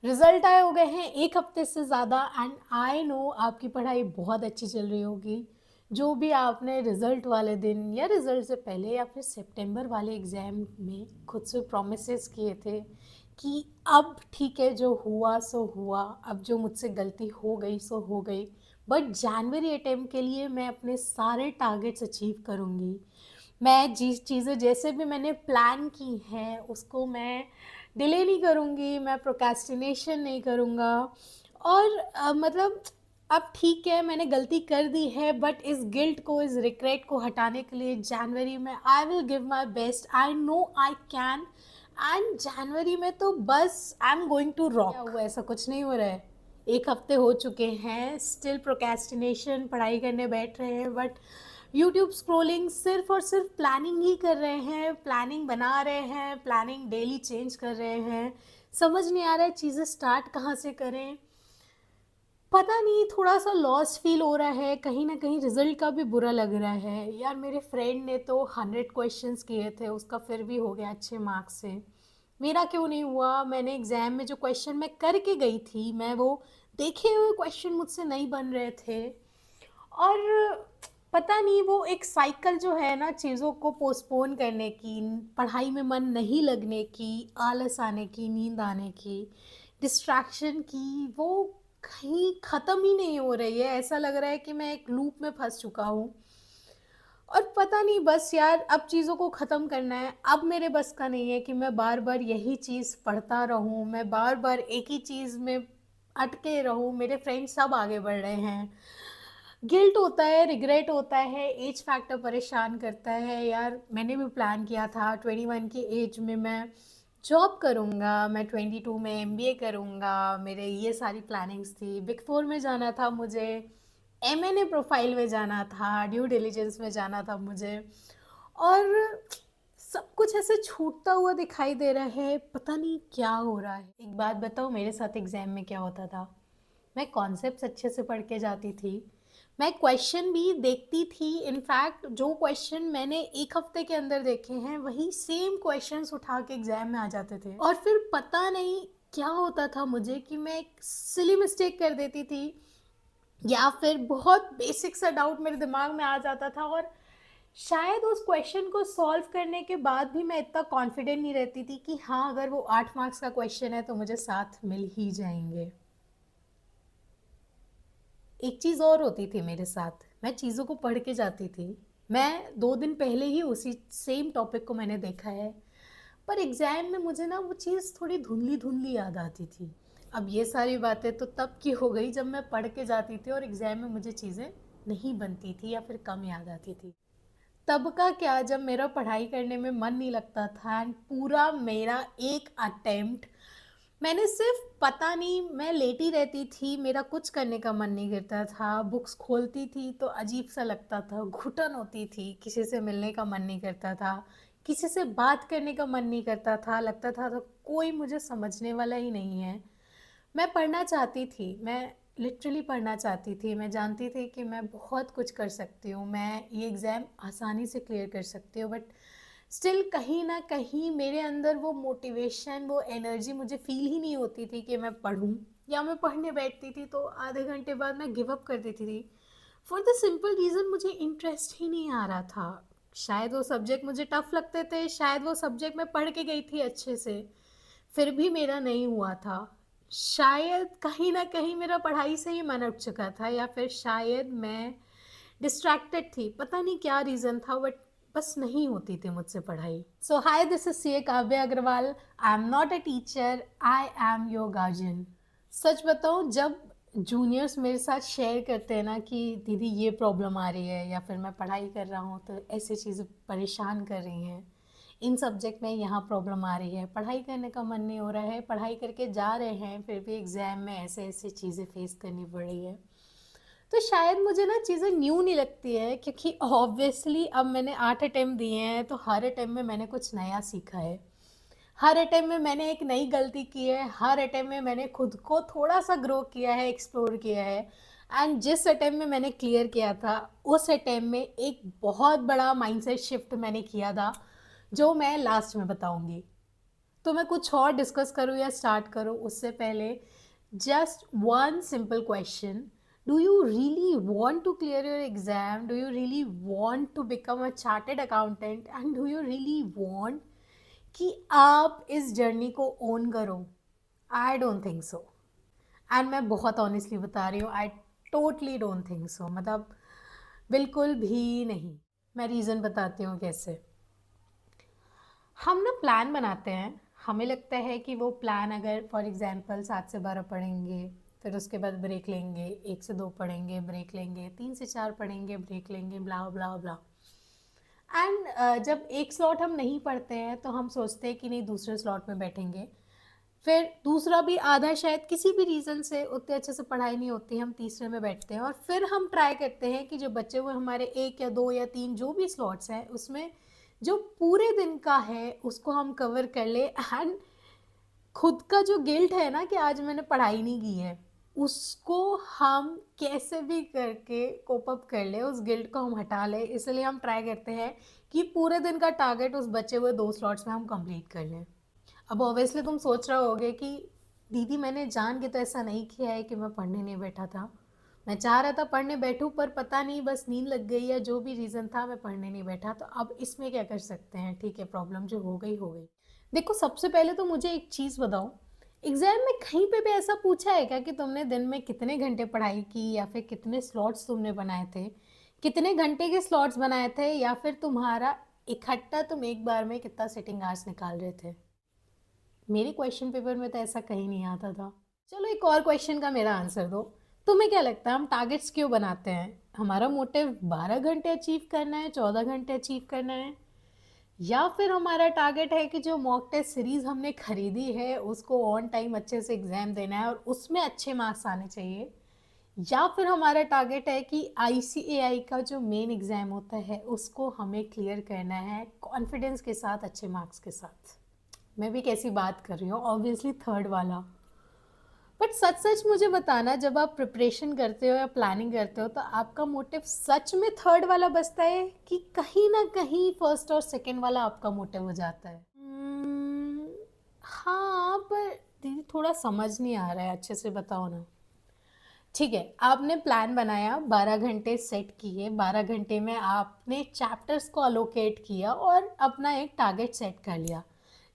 Result आए हो गए हैं 1 हफ्ते से ज़्यादा एंड आई नो आपकी पढ़ाई बहुत अच्छी चल रही होगी। जो भी आपने रिज़ल्ट वाले दिन या रिज़ल्ट से पहले या फिर सितंबर वाले एग्ज़ाम में खुद से प्रोमिसेस किए थे कि अब ठीक है, जो हुआ सो हुआ, अब जो मुझसे गलती हो गई सो हो गई, बट जनवरी अटेम्प्ट के लिए मैं अपने सारे टारगेट्स अचीव करूँगी। मैं जिस चीज़ें जैसे भी मैंने प्लान की हैं उसको मैं डिले नहीं करूँगी, मैं प्रोक्रेस्टिनेशन नहीं करूँगा। और मतलब अब ठीक है, मैंने गलती कर दी है, बट इस गिल्ट को, इस रिग्रेट को हटाने के लिए जनवरी में I will give my best. I know I can. And जनवरी में तो बस I am going to rock. क्या हुआ? ऐसा कुछ नहीं हो रहा है। 1 हफ्ते हो चुके हैं, स्टिल प्रोक्रेस्टिनेशन, पढ़ाई करने बैठ रहे हैं, बट यूट्यूब स्क्रॉलिंग, सिर्फ और सिर्फ प्लानिंग ही कर रहे हैं, प्लानिंग बना रहे हैं, प्लानिंग डेली चेंज कर रहे हैं। समझ नहीं आ रहा है चीज़ें स्टार्ट कहाँ से करें। पता नहीं, थोड़ा सा लॉस फील हो रहा है, कहीं ना कहीं रिजल्ट का भी बुरा लग रहा है यार। मेरे फ्रेंड ने तो 100 क्वेश्चंस किए थे, उसका फिर भी हो गया अच्छे मार्क्स से। मेरा क्यों नहीं हुआ? मैंने एग्ज़ाम में जो क्वेश्चन मैं करके गई थी, मैं वो देखे हुए क्वेश्चन मुझसे नहीं बन रहे थे। और पता नहीं, वो एक साइकिल जो है ना, चीज़ों को पोस्टपोन करने की, पढ़ाई में मन नहीं लगने की, आलस आने की, नींद आने की, डिस्ट्रैक्शन की, वो कहीं ख़त्म ही नहीं हो रही है। ऐसा लग रहा है कि मैं एक लूप में फंस चुका हूँ। और पता नहीं, बस यार अब चीज़ों को ख़त्म करना है। अब मेरे बस का नहीं है कि मैं बार बार यही चीज़ पढ़ता रहूँ, मैं बार बार एक ही चीज़ में अटके रहूँ। मेरे फ्रेंड्स सब आगे बढ़ रहे हैं। गिल्ट होता है, रिग्रेट होता है, एज फैक्टर परेशान करता है यार। मैंने भी प्लान किया था 21 की एज में मैं जॉब करूँगा, मैं 22 में एमबीए करूँगा, मेरे ये सारी प्लानिंग्स थी। बिग फोर में जाना था मुझे, एमएनए प्रोफाइल में जाना था, ड्यू डिलिजेंस में जाना था मुझे। और सब कुछ ऐसे छूटता हुआ दिखाई दे रहा है, पता नहीं क्या हो रहा है। एक बात बताओ, मेरे साथ एग्ज़ाम में क्या होता था? मैं कॉन्सेप्ट्स अच्छे से पढ़ के जाती थी, मैं क्वेश्चन भी देखती थी। इनफैक्ट जो क्वेश्चन मैंने 1 हफ्ते के अंदर देखे हैं, वही सेम क्वेश्चंस उठा के एग्ज़ाम में आ जाते थे। और फिर पता नहीं क्या होता था मुझे कि मैं एक सिली मिस्टेक कर देती थी, या फिर बहुत बेसिक सा डाउट मेरे दिमाग में आ जाता था, और शायद उस क्वेश्चन को सॉल्व करने के बाद भी मैं इतना कॉन्फिडेंट नहीं रहती थी कि हाँ, अगर वो 8 मार्क्स का क्वेश्चन है तो मुझे 7 मिल ही जाएंगे। एक चीज़ और होती थी मेरे साथ, मैं चीज़ों को पढ़ के जाती थी। मैं 2 दिन पहले ही उसी सेम टॉपिक को मैंने देखा है, पर एग्ज़ाम में मुझे ना वो चीज़ थोड़ी धुंधली-धुंधली याद आती थी। अब ये सारी बातें तो तब की हो गई जब मैं पढ़ के जाती थी और एग्ज़ाम में मुझे चीज़ें नहीं बनती थी या फिर कम याद आती थी। तब का क्या, जब मेरा पढ़ाई करने में मन नहीं लगता था एंड पूरा मेरा एक अटेम्प्ट मैंने सिर्फ, पता नहीं, मैं लेटी रहती थी, मेरा कुछ करने का मन नहीं करता था, बुक्स खोलती थी तो अजीब सा लगता था, घुटन होती थी, किसी से मिलने का मन नहीं करता था, किसी से बात करने का मन नहीं करता था, लगता था तो कोई मुझे समझने वाला ही नहीं है। मैं पढ़ना चाहती थी, मैं लिटरली पढ़ना चाहती थी, मैं जानती थी कि मैं बहुत कुछ कर सकती हूँ, मैं ये एग्ज़ाम आसानी से क्लियर कर सकती हूँ, बट स्टिल कहीं ना कहीं मेरे अंदर वो मोटिवेशन, वो एनर्जी मुझे फील ही नहीं होती थी कि मैं पढूं। या मैं पढ़ने बैठती थी तो आधे घंटे बाद मैं गिव अप कर देती थी, फॉर द सिंपल रीज़न मुझे इंटरेस्ट ही नहीं आ रहा था। शायद वो सब्जेक्ट मुझे टफ लगते थे, शायद वो सब्जेक्ट मैं पढ़ के गई थी अच्छे से, फिर भी मेरा नहीं हुआ था। शायद कहीं ना कहीं मेरा पढ़ाई से ही मन उठ चुका था, या फिर शायद मैं डिस्ट्रैक्टेड थी, पता नहीं क्या रीज़न था, बट बस नहीं होती थी मुझसे पढ़ाई। सो हाय, this is C A Kavya Agarwal. I am not a teacher, I am your guardian. सच बताऊँ, जब जूनियर्स मेरे साथ शेयर करते हैं ना कि दीदी ये प्रॉब्लम आ रही है, या फिर मैं पढ़ाई कर रहा हूँ तो ऐसी चीज़ें परेशान कर रही हैं, इन सब्जेक्ट में यहाँ प्रॉब्लम आ रही है, पढ़ाई करने का मन नहीं हो रहा है, पढ़ाई करके जा रहे हैं फिर भी एग्ज़ाम में ऐसे ऐसी चीज़ें फेस करनी पड़ रही है, तो शायद मुझे ना चीज़ें न्यू नहीं लगती है, क्योंकि ऑब्वियसली अब मैंने 8 अटेम्प्ट दिए हैं, तो हर अटेम्प्ट में मैंने कुछ नया सीखा है, हर अटेम्प्ट में मैंने एक नई गलती की है, हर अटेम्प्ट में मैंने खुद को थोड़ा सा ग्रो किया है, एक्सप्लोर किया है। एंड जिस अटेम्प्ट में मैंने क्लियर किया था, उस अटेम्प्ट में एक बहुत बड़ा माइंडसेट शिफ्ट मैंने किया था, जो मैं लास्ट में बताऊंगी। तो मैं कुछ और डिस्कस करूँ या स्टार्ट करूँ उससे पहले just one simple question, do you really want to clear your exam? Do you really want to become a chartered accountant? And do you really want कि आप इस जर्नी को ओन करो? I don't think so. And मैं बहुत honestly बता रही हूँ, I totally don't think so, मतलब बिल्कुल भी नहीं। मैं रीज़न बताती हूँ कैसे। हम ना प्लान बनाते हैं, हमें लगता है कि वो प्लान अगर फॉर एग्जांपल 7 से 12 पढ़ेंगे, फिर उसके बाद ब्रेक लेंगे, 1 से 2 पढ़ेंगे, ब्रेक लेंगे, 3 से 4 पढ़ेंगे, ब्रेक लेंगे, ब्ला ब्ला ब्ला। एंड जब एक स्लॉट हम नहीं पढ़ते हैं तो हम सोचते हैं कि नहीं दूसरे स्लॉट में बैठेंगे, फिर दूसरा भी आधा शायद किसी भी रीज़न से उतने अच्छे से पढ़ाई नहीं होती, हम तीसरे में बैठते हैं और फिर हम ट्राई करते हैं कि जो बचे हुए हमारे 1 या 2 या 3 जो भी स्लॉट्स हैं उसमें जो पूरे दिन का है उसको हम कवर कर ले। एंड खुद का जो गिल्ट है ना कि आज मैंने पढ़ाई नहीं की है, उसको हम कैसे भी करके कोप अप कर ले, उस गिल्ट को हम हटा ले, इसलिए हम ट्राई करते हैं कि पूरे दिन का टारगेट उस बचे हुए 2 स्लॉट्स में हम कंप्लीट कर लें। अब ऑब्वियसली तुम सोच रहे होगे कि दीदी मैंने जान के तो ऐसा नहीं किया है कि मैं पढ़ने नहीं बैठा था, मैं चाह रहा था पढ़ने बैठूं पर पता नहीं बस नींद लग गई या जो भी रीज़न था मैं पढ़ने नहीं बैठा। तो अब इसमें क्या कर सकते हैं? ठीक है, प्रॉब्लम जो हो गई हो गई। देखो सबसे पहले तो मुझे एक चीज़ बताओ, एग्ज़ाम में कहीं पे भी ऐसा पूछा है क्या कि तुमने दिन में कितने घंटे पढ़ाई की या फिर कितने स्लॉट्स तुमने बनाए थे, कितने घंटे के स्लॉट्स बनाए थे, या फिर तुम्हारा इकट्ठा तुम एक बार में कितना सिटिंग आवर्स निकाल रहे थे? मेरे क्वेश्चन पेपर में तो ऐसा कहीं नहीं आता था। चलो एक और क्वेश्चन का मेरा आंसर दो, तुम्हें क्या लगता है हम टारगेट्स क्यों बनाते हैं? हमारा मोटिव 12 घंटे अचीव करना है, 14 घंटे अचीव करना है, या फिर हमारा टारगेट है कि जो मॉक टेस्ट सीरीज़ हमने खरीदी है उसको ऑन टाइम अच्छे से एग्ज़ाम देना है और उसमें अच्छे मार्क्स आने चाहिए, या फिर हमारा टारगेट है कि ICAI का जो मेन एग्ज़ाम होता है उसको हमें क्लियर करना है कॉन्फिडेंस के साथ, अच्छे मार्क्स के साथ? मैं भी कैसी बात कर रही हूँ, ऑब्वियसली थर्ड वाला। बट सच सच मुझे बताना, जब आप प्रिपरेशन करते हो या प्लानिंग करते हो तो आपका मोटिव सच में थर्ड वाला बचता है कि कहीं ना कहीं फर्स्ट और सेकंड वाला आपका मोटिव हो जाता है? हाँ, पर दीदी थोड़ा समझ नहीं आ रहा है, अच्छे से बताओ ना। ठीक है, आपने प्लान बनाया, 12 घंटे सेट किए, 12 घंटे में आपने चैप्टर्स को अलोकेट किया और अपना एक टारगेट सेट कर लिया,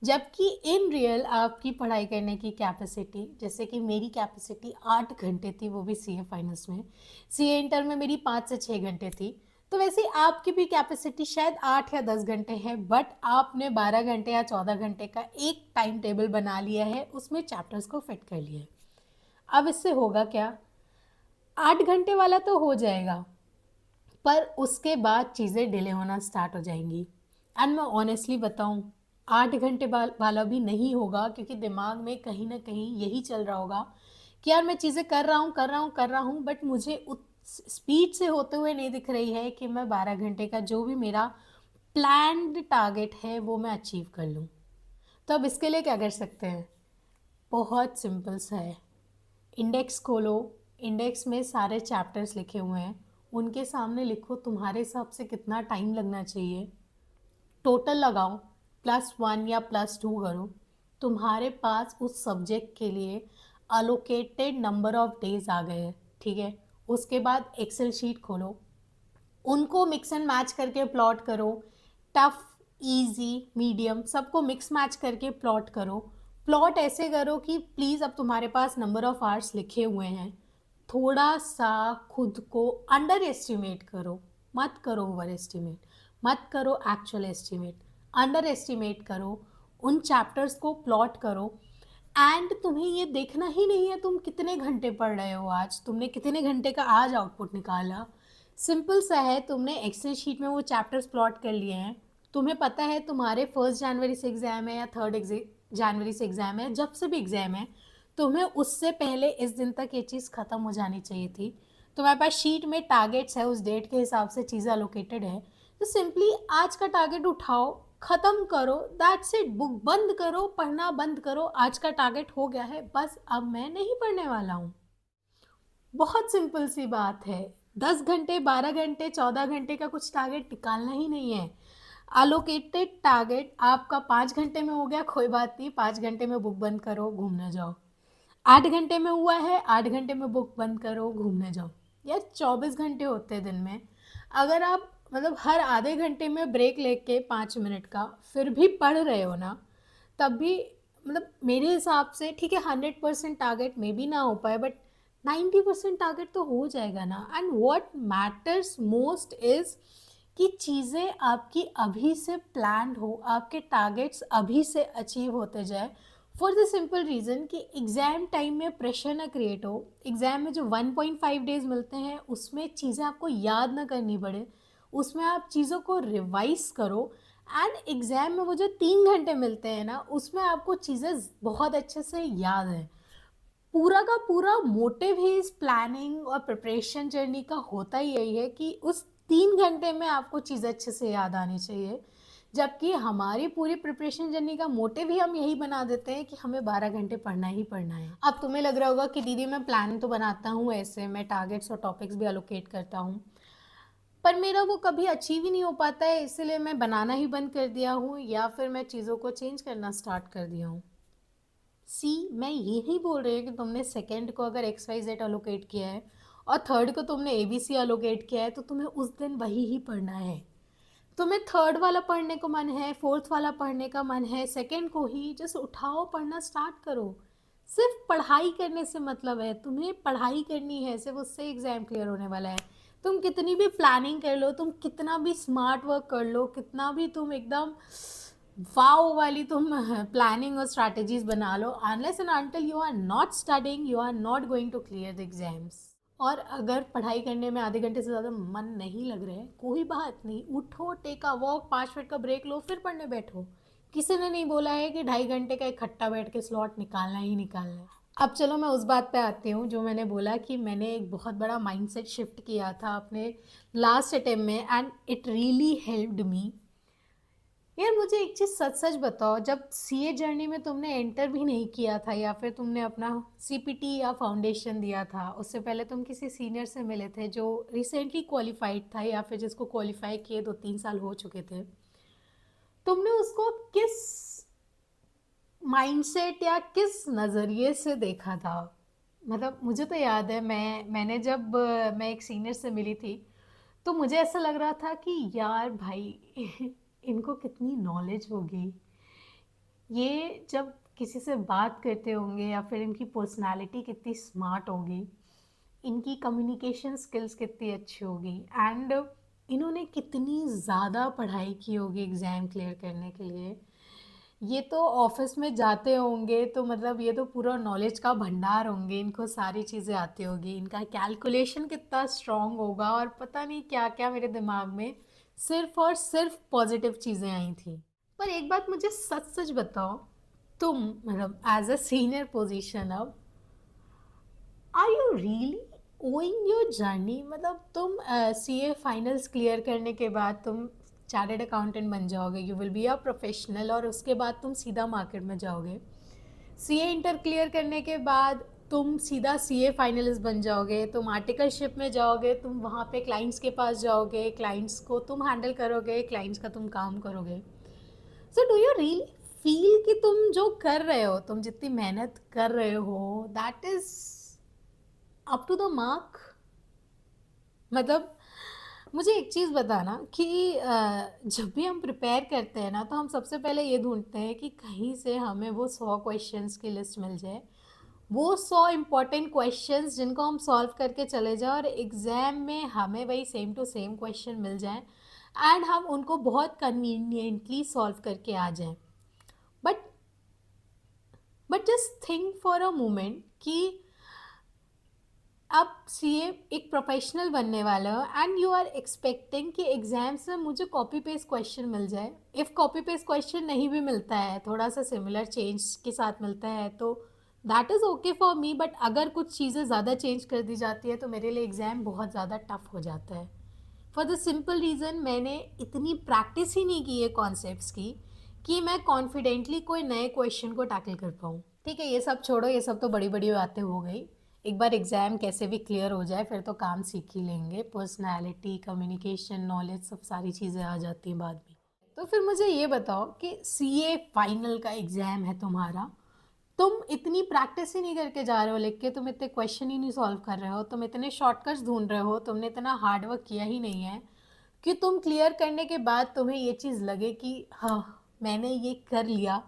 जबकि इन रियल आपकी पढ़ाई करने की कैपेसिटी, जैसे कि मेरी कैपेसिटी 8 घंटे थी, वो भी CA फाइनल्स में, CA इंटर में मेरी 5 से 6 घंटे थी, तो वैसे आपकी भी कैपेसिटी शायद 8 या 10 घंटे है, बट आपने 12 घंटे या 14 घंटे का एक टाइम टेबल बना लिया है, उसमें चैप्टर्स को फिट कर लिया है। अब इससे होगा क्या? 8 घंटे वाला तो हो जाएगा, पर उसके बाद चीज़ें डिले होना स्टार्ट हो जाएंगी। एंड मैं ऑनेस्टली बताऊं, 8 घंटे वाला भी नहीं होगा, क्योंकि दिमाग में कहीं ना कहीं यही चल रहा होगा कि यार मैं चीज़ें कर रहा हूँ बट मुझे उस स्पीड से होते हुए नहीं दिख रही है कि मैं 12 घंटे का जो भी मेरा प्लान्ड टारगेट है वो मैं अचीव कर लूँ। तो अब इसके लिए क्या कर सकते हैं? बहुत सिंपल सा है, इंडेक्स खोलो, इंडेक्स में सारे चैप्टर्स लिखे हुए हैं, उनके सामने लिखो तुम्हारे हिसाब से कितना टाइम लगना चाहिए, टोटल लगाओ, +1 या +2 करो, तुम्हारे पास उस सब्जेक्ट के लिए अलोकेटेड नंबर ऑफ डेज आ गए हैं। ठीक है, उसके बाद एक्सेल शीट खोलो, उनको मिक्स एंड मैच करके प्लॉट करो, टफ, इजी, मीडियम सबको मिक्स मैच करके प्लॉट करो। प्लॉट ऐसे करो कि प्लीज़ अब तुम्हारे पास नंबर ऑफ आवर्स लिखे हुए हैं, थोड़ा सा खुद को अंडर एस्टिमेट करो, मत करो ओवर एस्टिमेट, मत करो एक्चुअल एस्टिमेट, अंडर एस्टिमेट करो, उन चैप्टर्स को प्लॉट करो। एंड तुम्हें ये देखना ही नहीं है तुम कितने घंटे पढ़ रहे हो, आज तुमने कितने घंटे का आज आउटपुट निकाला। सिंपल सा है, तुमने एक्सेल शीट में वो चैप्टर्स प्लॉट कर लिए हैं, तुम्हें पता है तुम्हारे 1 जनवरी से एग्ज़ाम है या 3 जनवरी से एग्ज़ाम है, जब से भी एग्ज़ाम है तुम्हें उससे पहले इस दिन तक ये चीज़ ख़त्म हो जानी चाहिए थी। तुम्हारे पास शीट में टारगेट्स है, उस डेट के हिसाब से चीज़ें अलोकेटेड है, तो सिंपली आज का टारगेट उठाओ, ख़त्म करो, दैट्स इट। बुक बंद करो, पढ़ना बंद करो, आज का टारगेट हो गया है, बस अब मैं नहीं पढ़ने वाला हूँ। बहुत सिंपल सी बात है, 10 घंटे, 12 घंटे, 14 घंटे का कुछ टारगेट निकालना ही नहीं है। अलोकेटेड टारगेट आपका 5 घंटे में हो गया, कोई बात नहीं, 5 घंटे में बुक बंद करो, घूमने जाओ। 8 घंटे में हुआ है, 8 घंटे में बुक बंद करो, घूमने जाओ। यार 24 घंटे होते हैं दिन में, अगर आप मतलब हर आधे घंटे में ब्रेक लेके 5 मिनट का फिर भी पढ़ रहे हो ना, तब भी मतलब मेरे हिसाब से ठीक है, 100% टारगेट मे बी ना हो पाए, बट 90% टारगेट तो हो जाएगा ना। And what matters most is कि चीज़ें आपकी अभी से प्लान्ड हो, आपके टारगेट्स अभी से अचीव होते जाए, फॉर द सिंपल रीज़न कि एग्ज़ाम टाइम में प्रेशर ना क्रिएट हो। एग्ज़ाम में जो 1.5 डेज़ मिलते हैं उसमें चीज़ें आपको याद ना करनी पड़े, उसमें आप चीज़ों को रिवाइज करो। एंड एग्ज़ाम में वो जो 3 घंटे मिलते हैं ना, उसमें आपको चीज़ें बहुत अच्छे से याद है। पूरा का पूरा मोटिव ही इस प्लानिंग और प्रिपरेशन जर्नी का होता ही यही है कि उस 3 घंटे में आपको चीज़ें अच्छे से याद आनी चाहिए। जबकि हमारी पूरी प्रिपरेशन जर्नी का मोटिव ही हम यही बना देते हैं कि हमें 12 घंटे पढ़ना ही पढ़ना है। अब तुम्हें लग रहा होगा कि दीदी मैं प्लान तो बनाता हूँ, ऐसे मैं टारगेट्स और टॉपिक्स भी अलोकेट करता हूँ, पर मेरा वो कभी अचीव ही नहीं हो पाता है, इसलिए मैं बनाना ही बंद कर दिया हूँ या फिर मैं चीज़ों को चेंज करना स्टार्ट कर दिया हूँ। सी, मैं ये नहीं बोल रही हूँ कि तुमने सेकंड को अगर एक्स वाई जेड अलोकेट किया है और थर्ड को तुमने ए बी सी अलोकेट किया है तो तुम्हें उस दिन वही ही पढ़ना है। तुम्हें थर्ड वाला पढ़ने को मन है, फोर्थ वाला पढ़ने का मन है, सेकंड को ही जस्ट उठाओ, पढ़ना स्टार्ट करो। सिर्फ पढ़ाई करने से मतलब है, तुम्हें पढ़ाई करनी है, सिर्फ उससे एग्ज़ाम क्लियर होने वाला है। तुम कितनी भी प्लानिंग कर लो, तुम कितना भी स्मार्ट वर्क कर लो, कितना भी तुम एकदम वाओ वाली तुम प्लानिंग और स्ट्रैटेजीज बना लो, unless and until you are not studying you are not going to clear the exams. और अगर पढ़ाई करने में आधे घंटे से ज़्यादा मन नहीं लग रहा है, कोई बात नहीं, उठो, टेक अ वॉक, 5 मिनट का ब्रेक लो, फिर पढ़ने बैठो। किसी ने नहीं बोला है कि 2.5 घंटे का इकट्ठा बैठ के स्लॉट निकालना ही निकालना है। अब चलो मैं उस बात पे आती हूँ जो मैंने बोला कि मैंने एक बहुत बड़ा माइंडसेट शिफ्ट किया था अपने लास्ट अटेम्प्ट में, and it really helped me. यार मुझे एक चीज़ सच सच बताओ, जब सीए जर्नी में तुमने एंटर भी नहीं किया था या फिर तुमने अपना सीपीटी या फाउंडेशन दिया था, उससे पहले तुम किसी सीनियर से मिले थे जो रिसेंटली क्वालिफाइड था या फिर जिसको क्वालिफाई किए 2-3 साल हो चुके थे, तुमने उसको किस माइंडसेट या किस नज़रिए से देखा था? मतलब मुझे तो याद है, मैंने जब मैं एक सीनियर से मिली थी तो मुझे ऐसा लग रहा था कि यार भाई इनको कितनी नॉलेज होगी, ये जब किसी से बात करते होंगे या फिर इनकी पर्सनालिटी कितनी स्मार्ट होगी, इनकी कम्युनिकेशन स्किल्स कितनी अच्छी होगी, एंड इन्होंने कितनी ज़्यादा पढ़ाई की होगी एग्ज़ाम क्लियर करने के लिए। ये तो ऑफिस में जाते होंगे तो मतलब ये तो पूरा नॉलेज का भंडार होंगे, इनको सारी चीज़ें आती होगी, इनका कैलकुलेशन कितना स्ट्रांग होगा, और पता नहीं क्या क्या मेरे दिमाग में सिर्फ और सिर्फ पॉजिटिव चीज़ें आई थी। पर एक बात मुझे सच सच बताओ, तुम मतलब एज अ सीनियर पोजीशन अब, are you really owing your journey? मतलब तुम सीए फाइनल्स क्लियर करने के बाद तुम चार्टर्ड अकाउंटेंट बन जाओगे, you will be a professional, और उसके बाद तुम सीधा मार्केट में जाओगे। सीए इंटर क्लियर करने के बाद तुम सीधा सीए फाइनलिस्ट बन जाओगे, तुम आर्टिकलशिप में जाओगे, तुम वहाँ पे क्लाइंट्स के पास जाओगे, क्लाइंट्स को तुम हैंडल करोगे, क्लाइंट्स का तुम काम करोगे। So do you really feel कि तुम जो कर रहे हो, तुम जितनी मेहनत कर रहे हो, that is up to the mark? मतलब मुझे एक चीज़ बताना कि जब भी हम प्रिपेयर करते हैं ना, तो हम सबसे पहले ये ढूंढते हैं कि कहीं से हमें वो 100 क्वेश्चंस की लिस्ट मिल जाए, वो 100 इम्पॉर्टेंट क्वेश्चंस जिनको हम सॉल्व करके चले जाए और एग्ज़ाम में हमें वही सेम टू सेम क्वेश्चन मिल जाए, एंड हम उनको बहुत कन्वीनियंटली सॉल्व करके आ जाएं। But but just think for a moment कि अब सीए एक प्रोफेशनल बनने वाला हो एंड यू आर एक्सपेक्टिंग कि एग्जाम्स में मुझे कॉपी पेस्ट क्वेश्चन मिल जाए। इफ़ कॉपी पेस्ट क्वेश्चन नहीं भी मिलता है, थोड़ा सा सिमिलर चेंज के साथ मिलता है, तो that is okay for me, but अगर कुछ चीज़ें ज़्यादा चेंज कर दी जाती है तो मेरे लिए एग्ज़ाम बहुत ज़्यादा टफ हो जाता है। फॉर द सिंपल रीज़न, मैंने इतनी प्रैक्टिस ही नहीं की है कॉन्सेप्ट्स की कि मैं कॉन्फिडेंटली कोई नए क्वेश्चन को टैकल कर पाऊँ। ठीक है, ये सब छोड़ो, ये सब तो बड़ी बड़ी बातें हो गई। एक बार एग्ज़ाम कैसे भी क्लियर हो जाए फिर तो काम सीख ही लेंगे, पर्सनालिटी, कम्युनिकेशन, नॉलेज, सब सारी चीज़ें आ जाती हैं बाद में। तो फिर मुझे ये बताओ कि सीए फाइनल का एग्ज़ाम है तुम्हारा, तुम इतनी प्रैक्टिस ही नहीं करके जा रहे हो लिख के, तुम इतने क्वेश्चन ही नहीं सॉल्व कर रहे हो, तुम इतने शॉर्टकट्स ढूँढ रहे हो, तुमने इतना हार्ड वर्क किया ही नहीं है कि तुम क्लियर करने के बाद तुम्हें ये चीज़ लगे कि हाँ, मैंने ये कर लिया,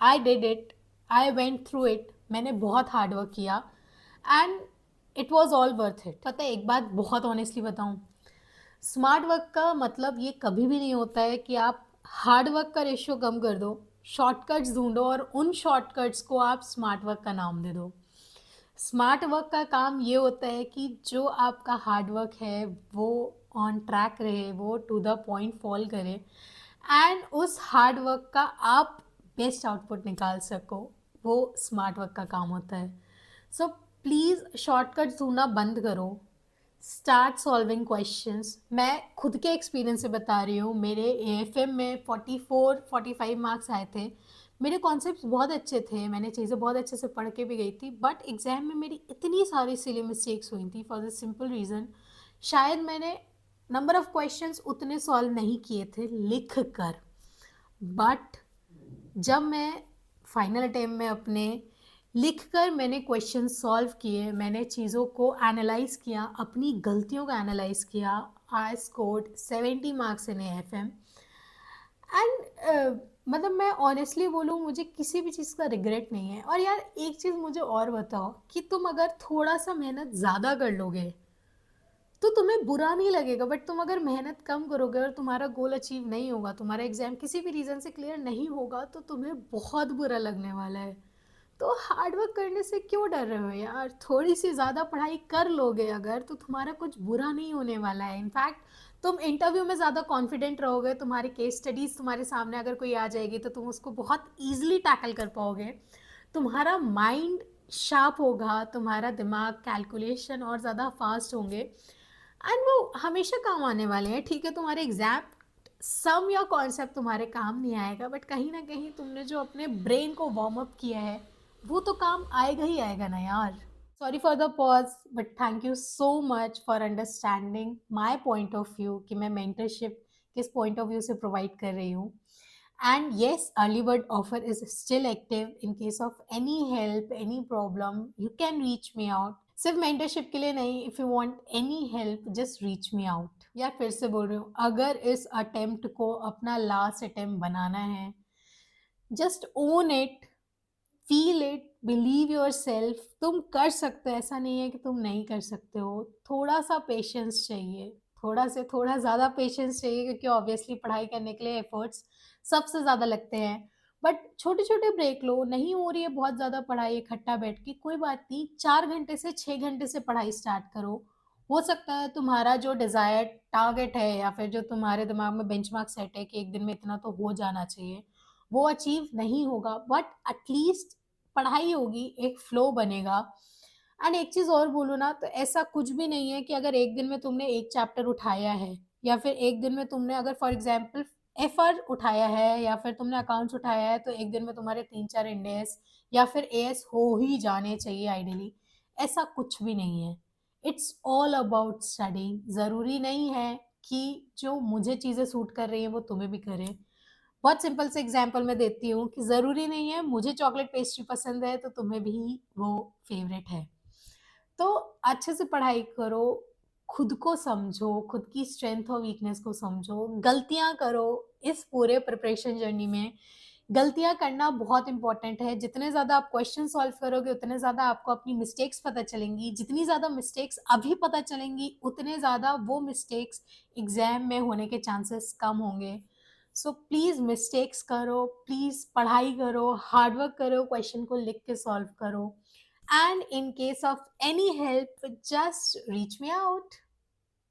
I did it, I went through it, मैंने बहुत हार्ड वर्क किया and it was all worth it. पता है एक बात बहुत ऑनेस्टली बताऊँ, स्मार्ट वर्क का मतलब ये कभी भी नहीं होता है कि आप हार्ड वर्क का रेशियो कम कर दो, शॉर्टकट्स ढूंढो और उन शॉर्टकट्स को आप स्मार्ट वर्क का नाम दे दो। स्मार्ट वर्क का काम ये होता है कि जो आपका हार्ड वर्क है वो ऑन ट्रैक रहे, वो टू द पॉइंट फॉल करे एंड उस हार्ड वर्क का आप बेस्ट आउटपुट निकाल सको, वो स्मार्ट वर्क का काम होता है। सो प्लीज़ शॉर्टकट्स ढूंढना बंद करो, स्टार्ट सॉल्विंग क्वेश्चंस। मैं खुद के एक्सपीरियंस से बता रही हूँ, मेरे एएफएम में 44-45 मार्क्स आए थे। मेरे कॉन्सेप्ट्स बहुत अच्छे थे, मैंने चीज़ें बहुत अच्छे से पढ़ के भी गई थी, बट एग्ज़ाम में मेरी इतनी सारी सिली मिस्टेक्स हुई थी फॉर द सिंपल रीज़न, शायद मैंने नंबर ऑफ़ क्वेश्चंस उतने सॉल्व नहीं किए थे लिख कर। बट जब मैं फाइनल अटेम्प्ट में अपने लिखकर मैंने क्वेश्चन सॉल्व किए, मैंने चीज़ों को एनालाइज किया, अपनी गलतियों को एनालाइज किया, I scored 70 marks in AFM and मतलब मैं ऑनेस्टली बोलूँ मुझे किसी भी चीज़ का रिग्रेट नहीं है। और यार एक चीज़ मुझे और बताओ कि तुम अगर थोड़ा सा मेहनत ज़्यादा कर लोगे तो तुम्हें बुरा नहीं लगेगा, बट तुम अगर मेहनत कम करोगे और तुम्हारा गोल अचीव नहीं होगा, तुम्हारा एग्ज़ाम किसी भी रीज़न से क्लियर नहीं होगा, तो तुम्हें बहुत बुरा लगने वाला है। तो हार्ड वर्क करने से क्यों डर रहे हो यार? थोड़ी सी ज़्यादा पढ़ाई कर लोगे अगर, तो तुम्हारा कुछ बुरा नहीं होने वाला है। इनफैक्ट तुम इंटरव्यू में ज़्यादा कॉन्फिडेंट रहोगे, तुम्हारी केस स्टडीज़ तुम्हारे सामने अगर कोई आ जाएगी तो तुम उसको बहुत ईज़िली टैकल कर पाओगे। तुम्हारा माइंड शार्प होगा, तुम्हारा दिमाग कैलकुलेशन और ज़्यादा फास्ट होंगे एंड वो हमेशा काम आने वाले हैं। ठीक है, तुम्हारे एग्जाम सम या कॉन्सेप्ट तुम्हारे काम नहीं आएगा, बट कहीं ना कहीं तुमने जो अपने ब्रेन को वार्म अप किया है वो तो काम आएगा ही आएगा ना यार। Sorry for the pause, but thank you so much for understanding my point of view कि मैं मेंटरशिप किस पॉइंट ऑफ व्यू से प्रोवाइड कर रही हूँ। And yes, early bird offer is still active. In case of any help, any problem, you can reach me out. सिर्फ mentorship के लिए नहीं, if you want any help just reach me out. या फिर से बोल रही हूँ, अगर इस अटेम्प्ट को अपना लास्ट अटेम्प्ट बनाना है, just own it, feel it, believe your self, तुम कर सकते हो, ऐसा नहीं है कि तुम नहीं कर सकते हो। थोड़ा सा पेशेंस चाहिए, थोड़ा से थोड़ा ज़्यादा पेशेंस चाहिए, क्योंकि ऑब्वियसली पढ़ाई करने के लिए एफर्ट्स सबसे ज़्यादा लगते हैं। बट छोटे छोटे ब्रेक लो, नहीं हो रही है बहुत ज़्यादा पढ़ाई इकट्ठा बैठ के, कोई बात नहीं, 4 घंटे से 6 घंटे से पढ़ाई स्टार्ट करो। हो सकता है तुम्हारा जो डिज़ायर्ड टारगेट है या फिर जो तुम्हारे दिमाग में बेंचमार्क सेट है कि एक दिन में इतना तो हो जाना चाहिए, वो अचीव नहीं होगा, बट एटलीस्ट पढ़ाई होगी, एक फ्लो बनेगा। एंड एक चीज़ और बोलूँ ना, तो ऐसा कुछ भी नहीं है कि अगर एक दिन में तुमने एक चैप्टर उठाया है या फिर एक दिन में तुमने अगर फॉर एग्जांपल एफआर उठाया है या फिर तुमने अकाउंट्स उठाया है, तो एक दिन में तुम्हारे 3-4 इंडेस या फिर एएस हो ही जाने चाहिए आइडियली। ऐसा कुछ भी नहीं है। It's all about studying. ज़रूरी नहीं है कि जो मुझे चीज़ें सूट कर रही हैं वो तुम्हें भी करें। बहुत सिंपल से एग्जांपल मैं देती हूँ कि ज़रूरी नहीं है मुझे चॉकलेट पेस्ट्री पसंद है तो तुम्हें भी वो फेवरेट है। तो अच्छे से पढ़ाई करो, खुद को समझो, खुद की स्ट्रेंथ और वीकनेस को समझो, गलतियाँ करो इस पूरे प्रिपरेशन जर्नी में। गलतियाँ करना बहुत इम्पोर्टेंट है, जितने ज़्यादा आप क्वेश्चन सॉल्व करोगे उतने ज़्यादा आपको अपनी मिस्टेक्स पता चलेंगी, जितनी ज़्यादा मिस्टेक्स अभी पता चलेंगी उतने ज़्यादा वो मिस्टेक्स एग्ज़ाम में होने के चांसेस कम होंगे। सो प्लीज़ मिस्टेक्स करो, प्लीज़ पढ़ाई करो, हार्ड वर्क करो, क्वेश्चन को लिख के सॉल्व करो। And in case of any help, just reach me out.